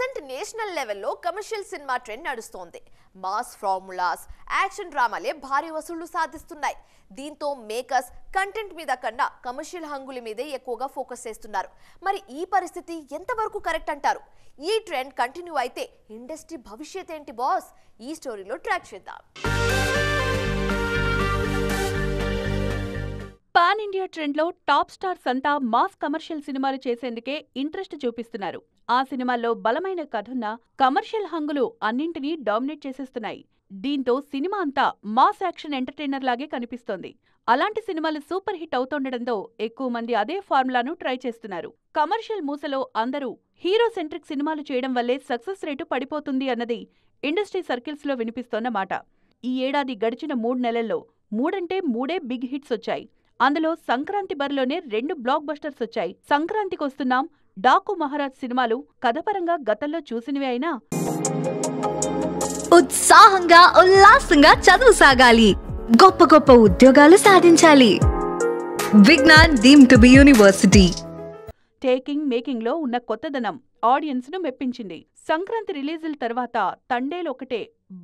Present national లెవెల్లో commercial cinema trend నడుస్తోంది. Mass formulas, action డ్రామాలే భారీ వసూళ్లు సాధిస్తున్నాయి. దీంతో మేకర్స్ కంటెంట్ మీద కన్నా కమర్షియల్ హంగుల మీదే ఎక్కువగా ఫోకస్ చేస్తున్నారు. మరి ఈ పరిస్థితి ఎంతవరకు కరెక్ట్ అంటారు? ఈ ట్రెండ్ కంటిన్యూ అయితే ఇండస్ట్రీ భవిష్యత్ ఏంటి బాస్? ఈ స్టోరీలో ట్రాక్ చేద్దాం. పాన్ ఇండియా ట్రెండ్లో టాప్ స్టార్స్ అంతా మాస్ కమర్షియల్ సినిమాలు చేసేందుకే ఇంట్రెస్ట్ చూపిస్తున్నారు. ఆ సినిమాల్లో బలమైన కథున్న కమర్షియల్ హంగులు అన్నింటినీ డామినేట్ చేసేస్తున్నాయి. దీంతో సినిమా అంతా మాస్ యాక్షన్ ఎంటర్టైనర్ లాగే కనిపిస్తోంది. అలాంటి సినిమాలు సూపర్ హిట్ అవుతుండటంతో ఎక్కువ మంది అదే ఫార్ములాను ట్రై చేస్తున్నారు. కమర్షియల్ మూసలో అందరూ హీరో సెంట్రిక్ సినిమాలు చేయడం వల్లే సక్సెస్ రేటు పడిపోతుంది అన్నది ఇండస్ట్రీ సర్కిల్స్ లో వినిపిస్తోన్న మాట. ఈ ఏడాది గడిచిన 3 నెలల్లో 3 బిగ్ హిట్స్ వచ్చాయి. అందులో సంక్రాంతి బరిలోనే 2 బ్లాక్ బస్టర్స్ వచ్చాయి. సంక్రాంతికొస్తున్నాం, డాకు మహారాజ్ సినిమాలు కథపరంగా గతంలో చూసినవే అయినా ఉత్సాహంగా ఉల్లాసంగా చదువు సాగాలి, గొప్ప గొప్ప ఉద్యోగాలు సాధించాలి. Vignan deemed to be university. Taking making లో ఉన్న కొత్తదనం ఆడియన్స్ ను మెప్పించింది. సంక్రాంతి రిలీజుల తర్వాత తండేలొకటే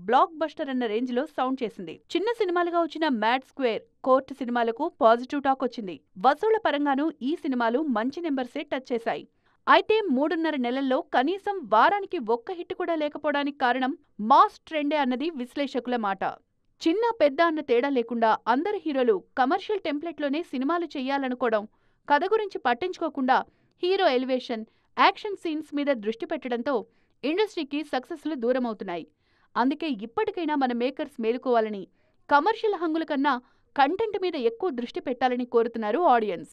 బ్లాక్ బస్టర్ అన్న రేంజ్ లో సౌండ్ చేసింది. చిన్న సినిమాలుగా వచ్చిన మ్యాడ్ స్క్వేర్, కోర్టు సినిమాలకు పాజిటివ్ టాక్ వచ్చింది. వసూళ్ల పరంగానూ ఈ సినిమాలు మంచి నెంబర్సే టచ్ చేశాయి. అయితే 3.5 నెలల్లో కనీసం వారానికి ఒక్క హిట్ కూడా లేకపోవడానికి కారణం మాస్ ట్రెండే అన్నది విశ్లేషకుల మాట. చిన్న పెద్ద అన్న తేడా లేకుండా అందరు హీరోలు కమర్షియల్ టెంప్లెట్లోనే సినిమాలు చెయ్యాలనుకోవడం, కథ గురించి పట్టించుకోకుండా హీరో ఎలివేషన్, యాక్షన్ సీన్స్ మీద దృష్టి పెట్టడంతో ఇండస్ట్రీకి సక్సెస్లు దూరమవుతున్నాయి. అందుకే ఇప్పటికైనా మన మేకర్స్ మేలుకోవాలని, కమర్షియల్ హంగుల కన్నా కంటెంట్ మీద ఎక్కువ దృష్టి పెట్టాలని కోరుతున్నారు ఆడియన్స్.